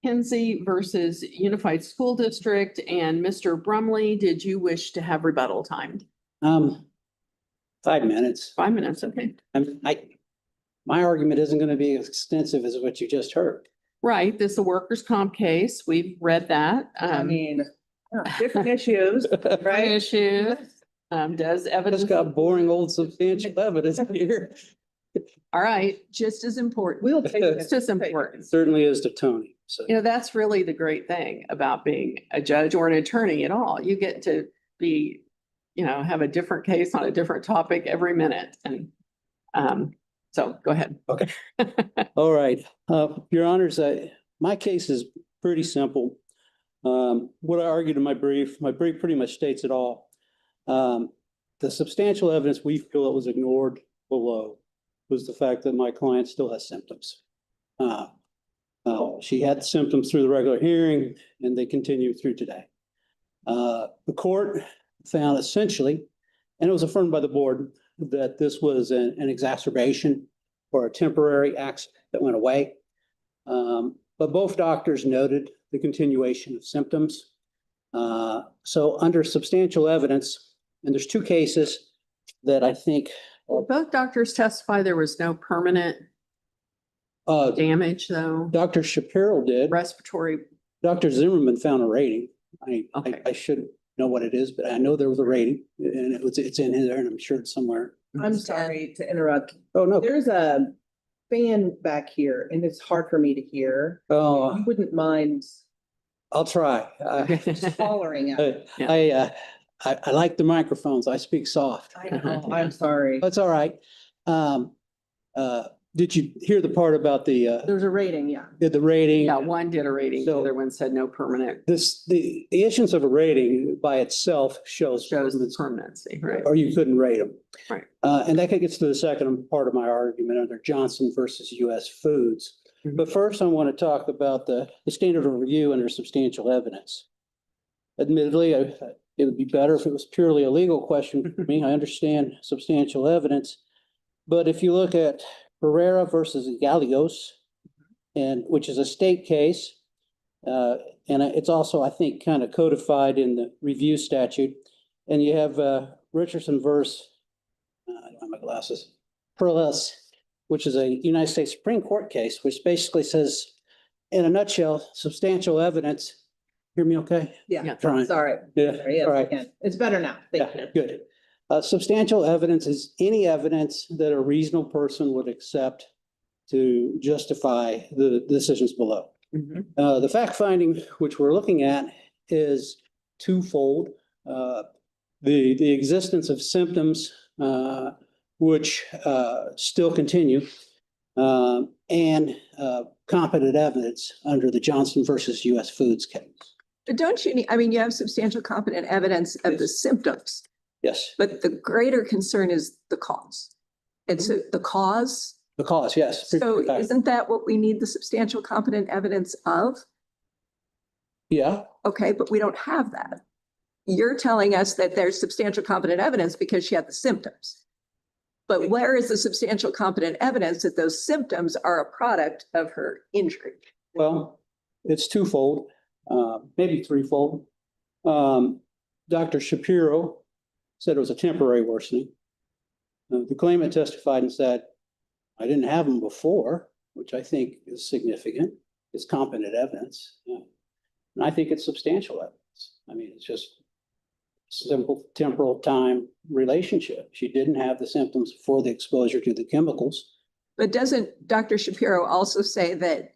Kinsey versus Unified School District, and Mr. Brumley, did you wish to have rebuttal time? 5 minutes. 5 minutes, okay. My argument isn't going to be as extensive as what you just heard. Right, this is a workers' comp case. We've read that. Different issues, Right right? issues. Does evidence. Just got boring old substantial evidence here. All right, just as important. We'll take It's it. just important. Certainly is to Tony. So You know, that's really the great thing about being a judge or an attorney at all. You get to be, have a different case on a different topic every minute. And so go ahead. Okay. All right. Your Honors, my case is pretty simple. What I argued in my brief pretty much states it all. The substantial evidence we feel that was ignored below was the fact that my client still has symptoms. She had symptoms through the regular hearing, and they continue through today. The court found essentially, and it was affirmed by the board, that this was an exacerbation or a temporary accident that went away. But both doctors noted the continuation of symptoms. So under substantial evidence, and there's two cases that I think. Both doctors testify there was no permanent damage, though. Dr. Shapiro did. Respiratory. Dr. Zimmerman found a rating. Okay. I shouldn't know what it is, but I know there was a rating, and it's in there, and I'm sure it's somewhere. I'm sorry to interrupt. Oh, no. There's a fan back here and it's hard for me to hear. Oh, You wouldn't mind I'll try. hollering at it. I like the microphones. I speak soft. I know, I'm sorry. That's all right. Did you hear the part about the There's a rating, yeah. rating? Yeah, one did a rating, the So- other one said no permanent, The issuance of a rating by itself shows shows permanency, right? or you couldn't rate them. Right. And that gets to the second part of my argument under Johnson versus US Foods. Mhm. But first, I want to talk about the standard of review under substantial evidence. Admittedly, it would be better if it was purely a legal question for me. I understand substantial evidence. But if you look at Herrera versus Gallegos, and which is a state case, and it's also, I think, kind of codified in the review statute. And you have Richardson versus, I don't have my glasses, Perles, which is a United States Supreme Court case, which basically says, in a nutshell, substantial evidence. Hear me okay? Yeah, Trying. sorry. Yeah, Sorry, yes, all I right. can. It's better now. Thank you. Yeah, good. Substantial evidence is any evidence that a reasonable person would accept to justify the decisions below. Mhm. The fact finding which we're looking at is twofold. The existence of symptoms which still continue, and competent evidence under the Johnson versus US Foods case. But don't you need, you have substantial competent evidence of the symptoms, Yes, but the greater concern is the cause. It's the cause. the cause, yes. So isn't that what we need the substantial competent evidence of? Yeah, Okay, but we don't have that. You're telling us that there's substantial competent evidence because she had the symptoms. But where is the substantial competent evidence that those symptoms are a product of her injury? well, it's twofold, maybe threefold. Dr. Shapiro said it was a temporary worsening. The claimant testified and said, I didn't have them before, which I think is significant. It's competent evidence. And I think it's substantial evidence. It's just simple temporal time relationship. She didn't have the symptoms before the exposure to the chemicals. But doesn't Dr. Shapiro also say that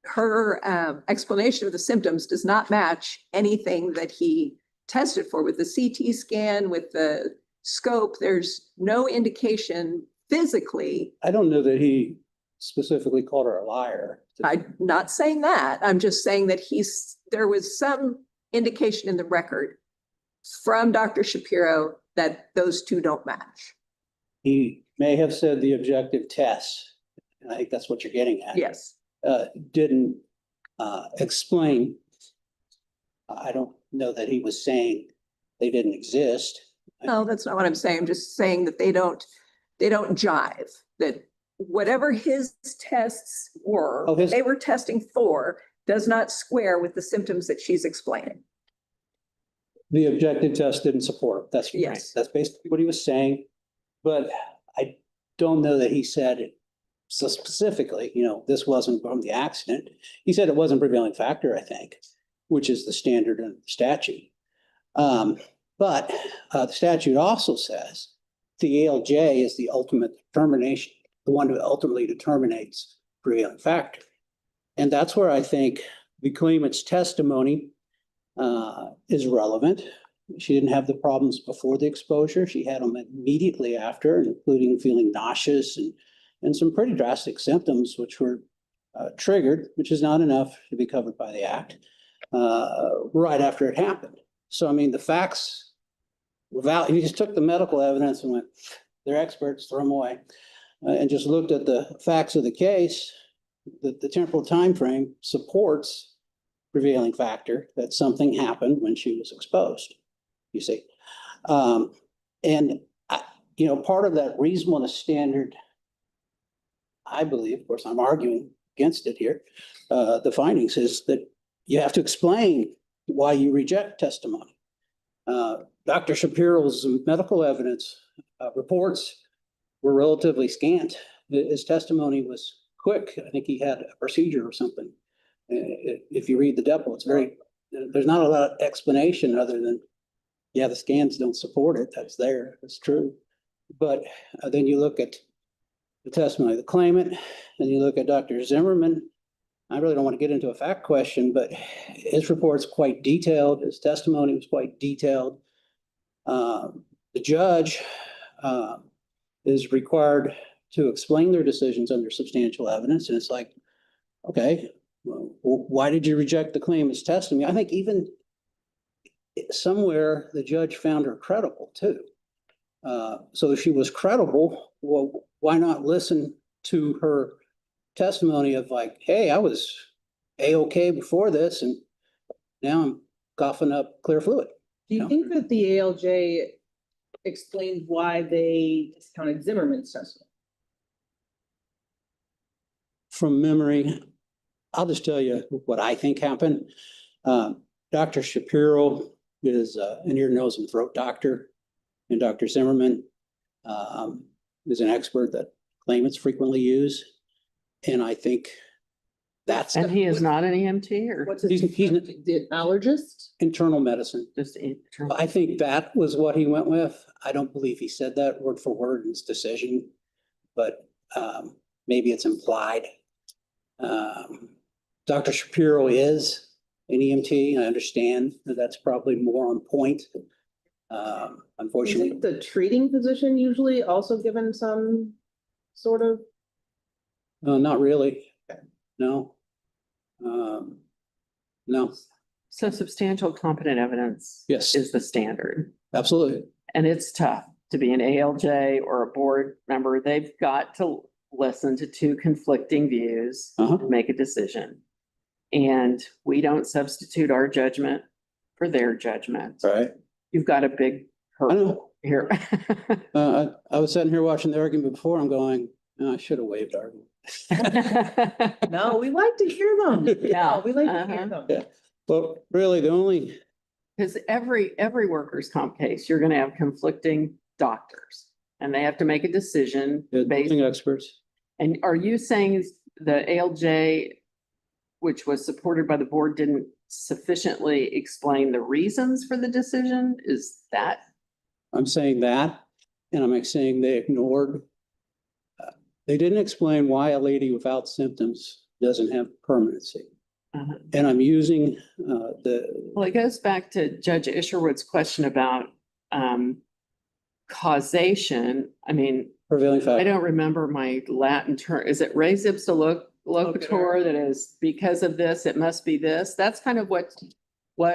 her explanation of the symptoms does not match anything that he tested for with the CT scan, with the scope? There's no indication physically. I don't know that he specifically called her a liar. I'm not saying that. I'm just saying that there was some indication in the record from Dr. Shapiro that those two don't match. He may have said the objective tests, and I think that's what you're getting at. Yes. Didn't explain. I don't know that he was saying they didn't exist. No, that's not what I'm saying. I'm just saying that they don't jive, that whatever his tests were, Oh, his- they were testing for, does not square with the symptoms that she's explaining. The objective test didn't support it. That's, Yes. that's basically what he was saying. But I don't know that he said it so specifically, this wasn't from the accident. He said it wasn't prevailing factor, I think, which is the standard in the statute. But the statute also says the ALJ is the ultimate determination, the one who ultimately determines prevailing factor. And that's where I think the claimant's testimony is relevant. She didn't have the problems before the exposure. She had them immediately after, including feeling nauseous and some pretty drastic symptoms, which were triggered, which is not enough to be covered by the act, right after it happened. So, I mean, the facts, without, you just took the medical evidence and went, they're experts, throw them away, and just looked at the facts of the case, the temporal time frame supports prevailing factor that something happened when she was exposed, you see. And, part of that reasonableness standard, I believe, of course, I'm arguing against it here, the findings is that you have to explain why you reject testimony. Dr. Shapiro's medical evidence reports were relatively scant. His testimony was quick. I think he had a procedure or something. If you read the depot, it's there's not a lot of explanation other than, yeah, the scans don't support it. That's there. That's true. But then you look at the testimony of the claimant, and you look at Dr. Zimmerman. I really don't want to get into a fact question, but his report's quite detailed. His testimony was quite detailed. The judge is required to explain their decisions under substantial evidence. And it's like, okay, well, why did you reject the claimant's testimony? I think even somewhere the judge found her credible too. So if she was credible, well, why not listen to her testimony of like, hey, I was A-okay before this, and now I'm coughing up clear fluid. Do you think that the ALJ explained why they discounted Zimmerman's testimony? From memory, I'll just tell you what I think happened. Dr. Shapiro is an ear, nose, and throat doctor, and Dr. Zimmerman is an expert that claimants frequently use. And I think that's. And he is not an EMT or What's his, He's the allergist? internal medicine. just internal? I think that was what he went with. I don't believe he said that word for word in his decision, but maybe it's implied. Dr. Shapiro is an EMT. I understand that that's probably more on point. Unfortunately, Isn't the treating physician usually also given some sort of? not really. No. No. So substantial competent evidence Yes, is the standard. absolutely. And it's tough to be an ALJ or a board member. They've got to listen to two conflicting views, Uh-huh. make a decision. And we don't substitute our judgment for their judgment. Right. You've got a big I know. hurdle here. I was sitting here watching the argument before. I'm going, oh, I should have waived argument. No, we like to hear them. Yeah, We like to hear uh-huh. them. Yeah. But really, the only, Because every workers' comp case, you're gonna have conflicting doctors. And they have to make a decision based, building experts. and are you saying the ALJ, which was supported by the board, didn't sufficiently explain the reasons for the decision? Is that? I'm saying that, and I'm saying they ignored. They didn't explain why a lady without symptoms doesn't have permanency. And I'm using Well, it goes back to Judge Isherwood's question about causation. I mean, prevailing I factor. don't remember my Latin term. Is it res ipsa loquitur that is because of this, it must be this? That's kind of what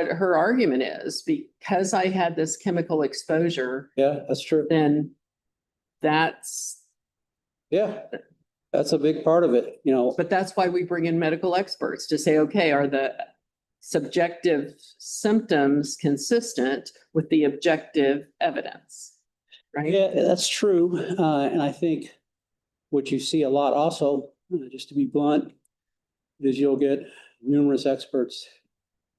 her argument is. Because I had this chemical exposure, Yeah, that's true. then that's, Yeah, that's a big part of it, but that's why we bring in medical experts to say, okay, are the subjective symptoms consistent with the objective evidence? Right? Yeah, that's true. And I think what you see a lot also, just to be blunt, is you'll get numerous experts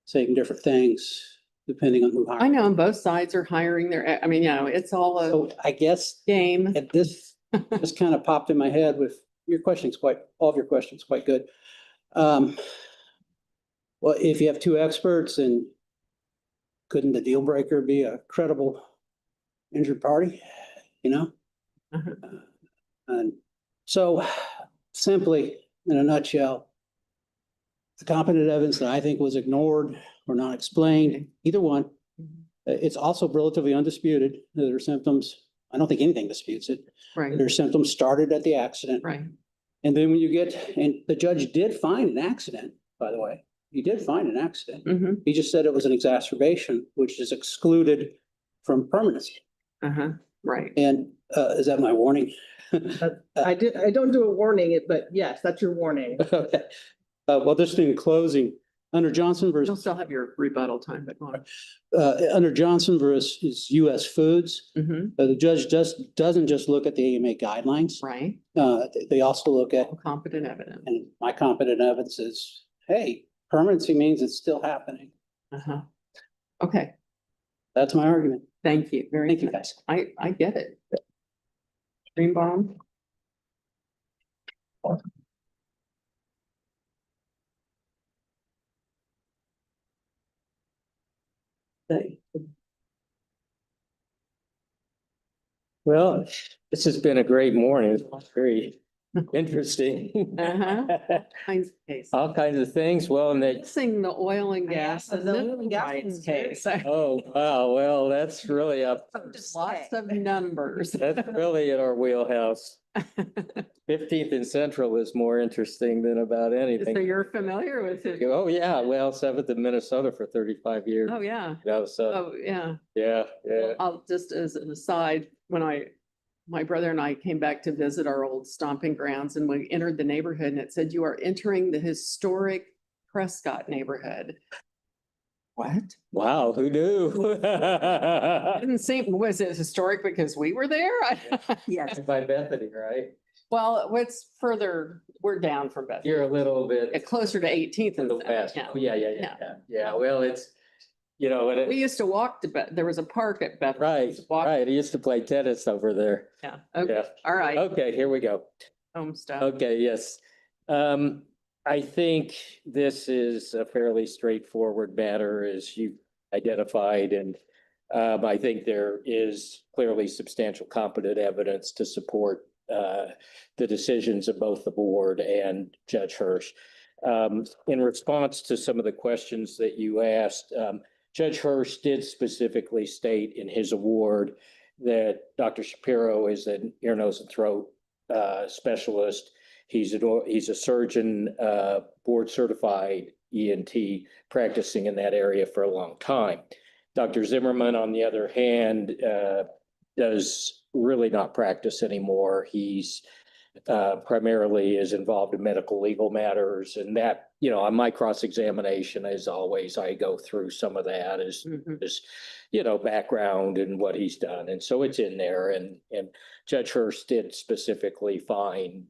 saying different things depending on who hires. I know, and both sides are hiring their, I mean, it's all a So I guess game. at this just kind of popped in my head with all of your questions quite good. Well, if you have two experts, and couldn't the deal breaker be a credible injured party, you know? Uh-huh. And so simply, in a nutshell, the competent evidence that I think was ignored or not explained, either one, it's also relatively undisputed that their symptoms, I don't think anything disputes it. Right, Their symptoms started at the accident. right. And then when you get, and the judge did find an accident, by the way, he did find an accident. Mm-hmm. He just said it was an exacerbation, which is excluded from permanency. Uh-huh, right. And is that my warning? I don't do a warning, but yes, that's your warning. Okay. Well, just in closing, under Johnson You'll versus, still have your rebuttal time, but go on. under Johnson versus US Foods, Mm-hmm, the judge doesn't just look at the AMA guidelines. right. They also look at, Competent evidence. and my competent evidence is, hey, permanency means it's still happening. Uh-huh. Okay, That's my argument. thank you very Thank you, much. guys. I get it. Green bomb. Well, this has been a great morning. It's very interesting. Uh-huh. Kinds of case. All kinds of things. Well, and they, Missing the oil and gas. Yeah, the oil and gas Right, one's very- case. oh, wow, well, that's really up, Lots of numbers. that's really in our wheelhouse. 15th and Central is more interesting than about So anything. you're familiar with it? Oh, yeah, well, 7th in Minnesota for 35 years. Oh, yeah. You know, so, Oh, yeah. yeah, yeah. I'll just as an aside, when my brother and I came back to visit our old stomping grounds and we entered the neighborhood and it said, you are entering the historic Prescott neighborhood. What? Wow, who knew? Didn't seem, was it historic because we were there? Yes. By Bethany, right? Well, what's further, we're down from Bethany. You're a little bit. Closer to 18th To and the west. yeah. Oh, yeah, yeah, yeah, yeah. Yeah, well, it's, you know, and We it, used to walk to there was a park at Bethany. We right, used to walk- right. I used to play tennis over there. Yeah, okay, Yeah. all right, Okay, here we go. home stuff. Okay, yes. I think this is a fairly straightforward matter as you identified, and I think there is clearly substantial competent evidence to support the decisions of both the board and Judge Hirsch. In response to some of the questions that you asked, Judge Hirsch did specifically state in his award that Dr. Shapiro is an ear, nose, and throat specialist. He's a surgeon, board certified ENT, practicing in that area for a long time. Dr. Zimmerman, on the other hand, does really not practice anymore. He's primarily is involved in medical legal matters, and that, you know, on my cross-examination, as always, I go through some of that as Mhm. his, you know, background and what he's done. And so it's in there, and Judge Hirsch did specifically find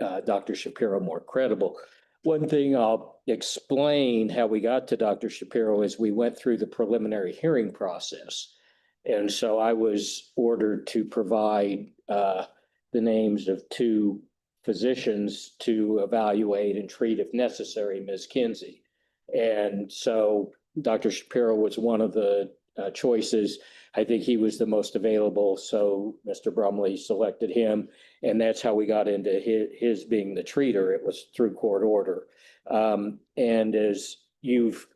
Dr. Shapiro more credible. One thing I'll explain how we got to Dr. Shapiro is we went through the preliminary hearing process. And so I was ordered to provide the names of two physicians to evaluate and treat, if necessary, Ms. Kinsey. And so Dr. Shapiro was one of the choices. I think he was the most available, so Mr. Brumley selected him, and that's how we got into his being the treater. It was through court order. And as you've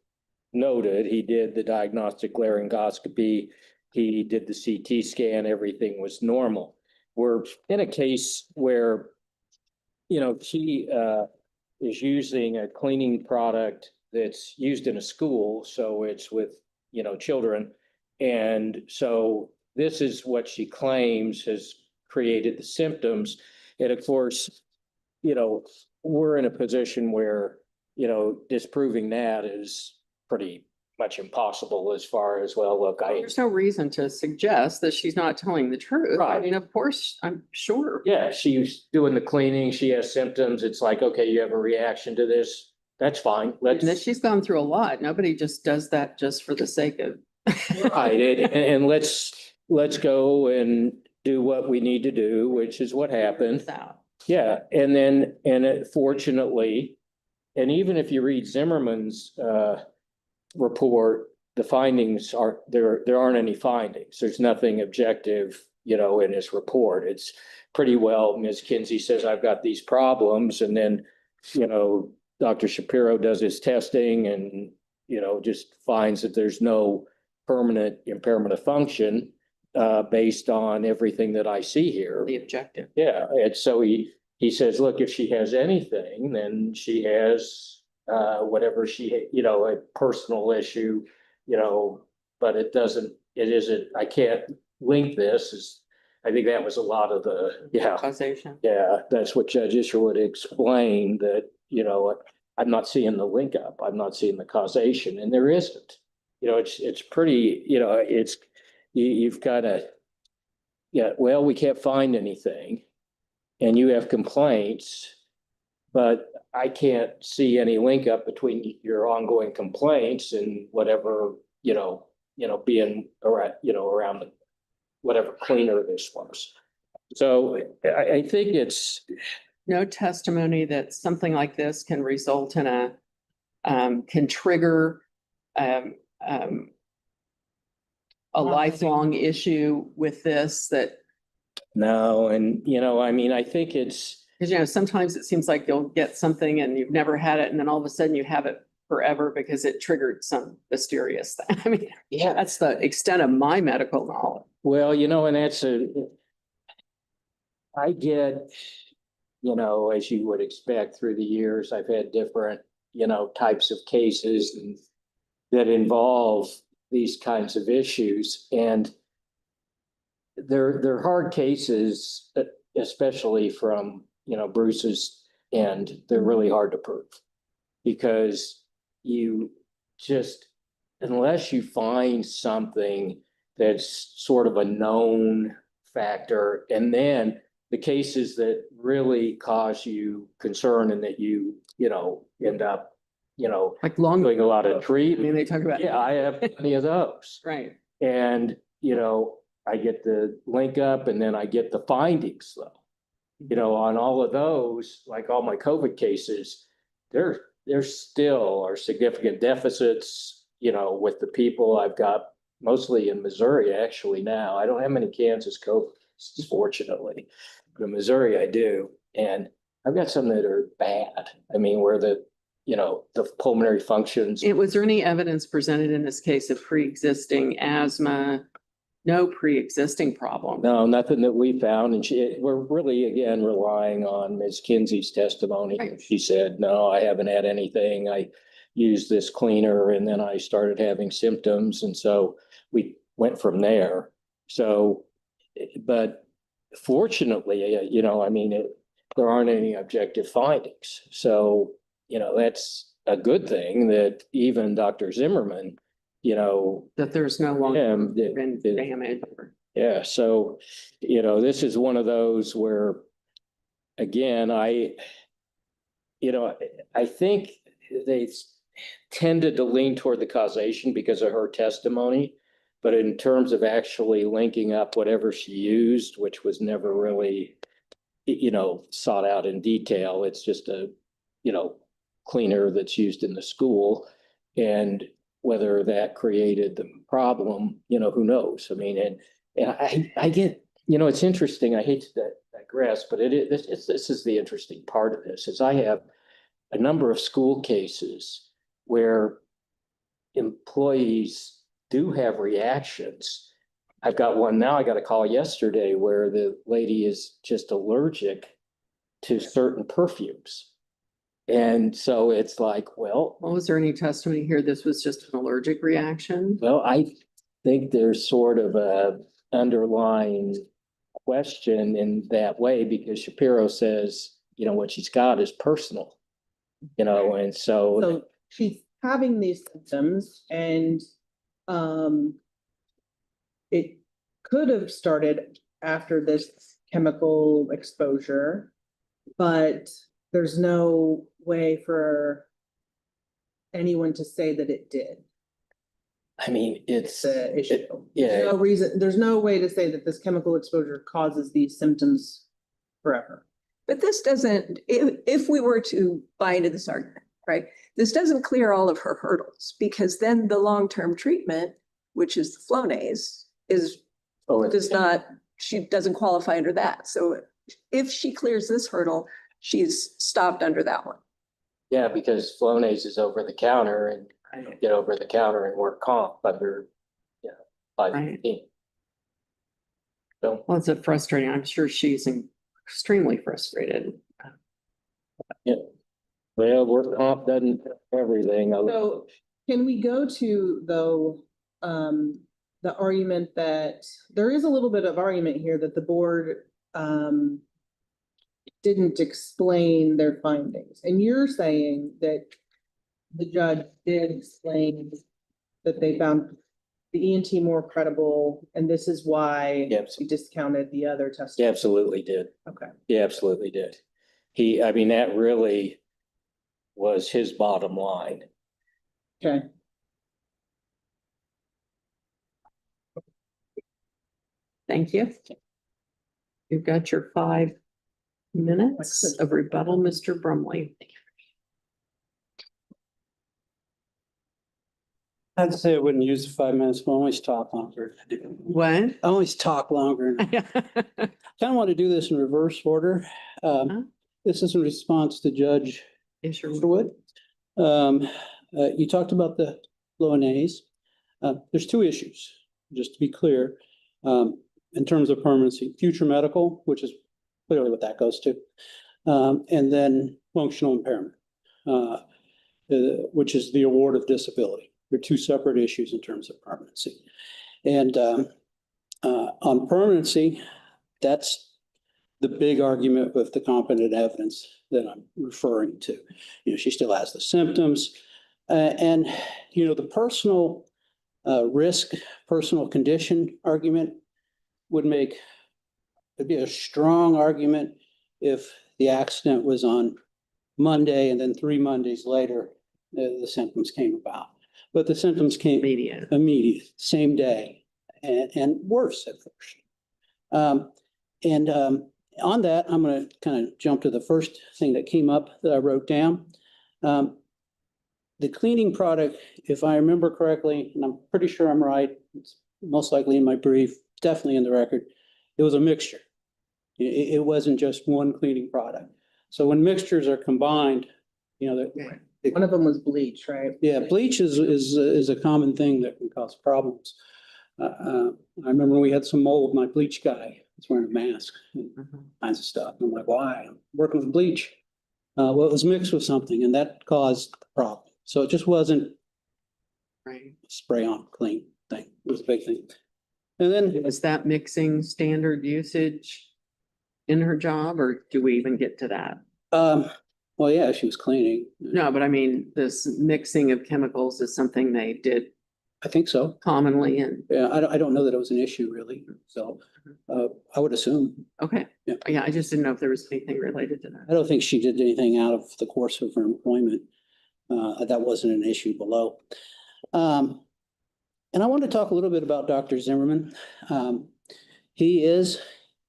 noted, he did the diagnostic laryngoscopy, he did the CT scan, everything was normal. We're in a case where, you know, she is using a cleaning product that's used in a school, so it's with, you know, children. And so this is what she claims has created the symptoms. And of course, you know, we're in a position where, you know, disproving that is pretty much impossible as far as, well, look, There's no reason to suggest that she's not telling the truth. I Right. mean, of course, I'm sure. yeah, she's doing the cleaning, she has symptoms, it's like, okay, you have a reaction to this, that's fine, And that let's. she's gone through a lot. Nobody just does that just for the sake of. Right, and let's go and do what we need to do, which is what happened. Out. Yeah, and then, fortunately, and even if you read Zimmerman's report, the findings are, there aren't any findings. There's nothing objective, in his report. It's pretty well, Ms. Kinsey says, I've got these problems, and then, Dr. Shapiro does his testing and, just finds that there's no permanent impairment of function based on everything that I see here. The objective. Yeah, and so he says, look, if she has anything, then she has whatever she, a personal issue, but it isn't, I can't link this. I think that was a lot of Causation. yeah, that's what Judge Isherwood explained, that, I'm not seeing the link up, I'm not seeing the causation, and there isn't. It's pretty, you've got to, yeah, well, we can't find anything, and you have complaints, but I can't see any link up between your ongoing complaints and whatever, being around, around the, whatever cleaner this was. So I think it's, No testimony that something like this can result in can trigger, a lifelong issue with this that, no, and, I think it's, because, sometimes it seems like you'll get something and you've never had it, and then all of a sudden you have it forever because it triggered some mysterious thing. I mean, yeah, that's the extent of my medical knowledge. well, and I get, as you would expect through the years, I've had different, types of cases and that involve these kinds of issues, and they're hard cases, especially from, Bruce's end. They're really hard to prove because you just, unless you find something that's sort of a known factor, and then the cases that really cause you concern and that you end up, Like long, doing a lot of I mean, treatment. they talk about. Yeah, I have plenty of those. Right. And, I get the link up and then I get the findings though. On all of those, like all my COVID cases, there still are significant deficits, with the people I've got mostly in Missouri actually now. I don't have many Kansas COVID, fortunately. But in Missouri I do. And I've got some that are bad. I mean, where the pulmonary functions. Was there any evidence presented in this case of pre-existing asthma? No pre-existing problem? No, nothing that we found. And we're really, again, relying on Ms. Kinsey's testimony. Right. She said, no, I haven't had anything. I used this cleaner and then I started having symptoms. And so we went from there. So, but fortunately, there aren't any objective findings. So, that's a good thing that even Dr. Zimmerman, That there's no longer been the- damage? yeah, so, this is one of those where, again, I think they tended to lean toward the causation because of her testimony. But in terms of actually linking up whatever she used, which was never really, sought out in detail, it's just a, cleaner that's used in the school. And whether that created the problem, who knows? I mean, and I get, it's interesting. I hate to digress, but this is the interesting part of this, is I have a number of school cases where employees do have reactions. I've got one now, I got a call yesterday where the lady is just allergic to certain perfumes. And so it's like, well, Was there any testimony here? This was just an allergic reaction? well, I think there's sort of a underlying question in that way, because Shapiro says, what she's got is personal, and so So she's having these symptoms and, it could have started after this chemical exposure, but there's no way for anyone to say that it did. I mean, it's, The issue. There's yeah, no reason, there's no way to say that this chemical exposure causes these symptoms forever. But this doesn't, if we were to buy into this argument, right? This doesn't clear all of her hurdles because then the long-term treatment, which is the Flonase, does not, she doesn't qualify under that. So if she clears this hurdle, she's stopped under that one. yeah, because Flonase is over the counter and you don't get over the counter and work comp under, you know, 515. So, Well, it's frustrating. I'm sure she's extremely frustrated. well, work comp doesn't cover everything. So can we go to, though, the argument that there is a little bit of argument here that the board didn't explain their findings. And you're saying that the judge did explain that they found the ENT more credible, and this is why Yep. he discounted the other He testimony. absolutely did. Okay. He absolutely did. I mean, that really was his bottom line. Okay. Thank you. You've got your 5 minutes of rebuttal, Mr. Brumley. I'd say I wouldn't use the 5 minutes, but I always talk longer. What? I always talk longer. Kind of want to do this in reverse order. Huh? This is in response to Judge Is your Wood. You talked about the Flonase. There's two issues, just to be clear, in terms of permanency. Future medical, which is clearly what that goes to, and then functional impairment, which is the award of disability. They're two separate issues in terms of permanency. And on permanency, that's the big argument with the competent evidence that I'm referring to. You know, she still has the symptoms. And, you know, the personal risk, personal condition argument it'd be a strong argument if the accident was on Monday and then 3 Mondays later, the symptoms came about. But the symptoms came immediate, same day, and worse at first. On that, I'm going to kind of jump to the first thing that came up that I wrote down. The cleaning product, if I remember correctly, and I'm pretty sure I'm right, it's most likely in my brief, definitely in the record, it was a mixture. It wasn't just one cleaning product. So when mixtures are combined, you know, One of them was bleach, right? yeah, bleach is a common thing that can cause problems. I remember we had some mold, my bleach guy was wearing a mask and kinds of stuff. And I'm like, why? I'm working with bleach. Well, it was mixed with something and that caused the problem. So it just wasn't Right. a spray on clean thing. It was a big thing. And then, Is that mixing standard usage in her job, or do we even get to that? well, yeah, she was cleaning. No, but I mean, this mixing of chemicals is something they did I think so. commonly in. Yeah, I don't know that it was an issue really. So I would assume. Okay. Yeah. Yeah, I just didn't know if there was anything related to I that. don't think she did anything out of the course of her employment. That wasn't an issue below. And I want to talk a little bit about Dr. Zimmerman. He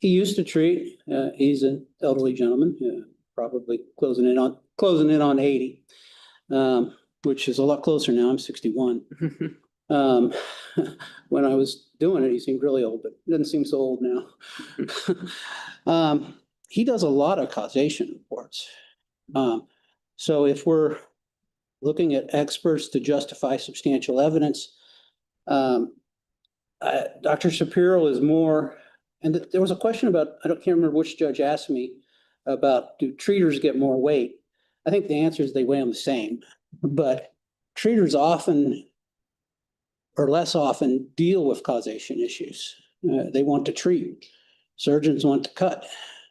used to treat, he's an elderly gentleman, probably closing in on 80, which is a lot closer now. I'm 61. When I was doing it, he seemed really old, but doesn't seem so old now. He does a lot of causation reports. So if we're looking at experts to justify substantial evidence, Dr. Shapiro is more, and there was a question about, can't remember which judge asked me about, do treaters get more weight? I think the answer is they weigh them the same, but treaters often or less often deal with causation issues. They want to treat. Surgeons want to cut.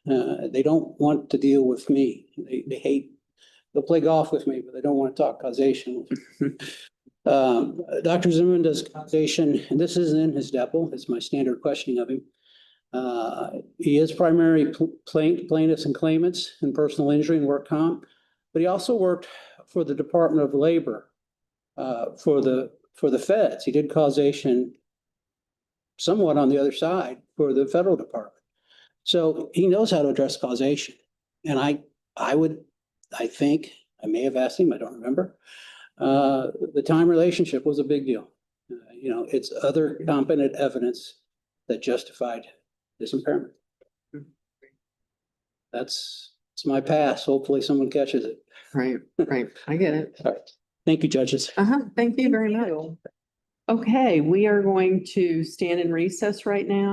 They don't want to deal with me. They hate they'll play golf with me, but they don't want to talk causation. Dr. Zimmerman does causation, and this isn't in his depo, it's my standard questioning of him. He is primary plaintiffs and claimants in personal injury and work comp, but he also worked for the Department of Labor, for the feds. He did causation somewhat on the other side for the federal department. So he knows how to address causation. And I think, I may have asked him, I don't remember. The time relationship was a big deal. It's other competent evidence that justified this impairment. That's my pass. Hopefully someone catches it. Right, right. I get it. All right. Thank you, judges. Thank you very much. Okay, we are going to stand in recess right now.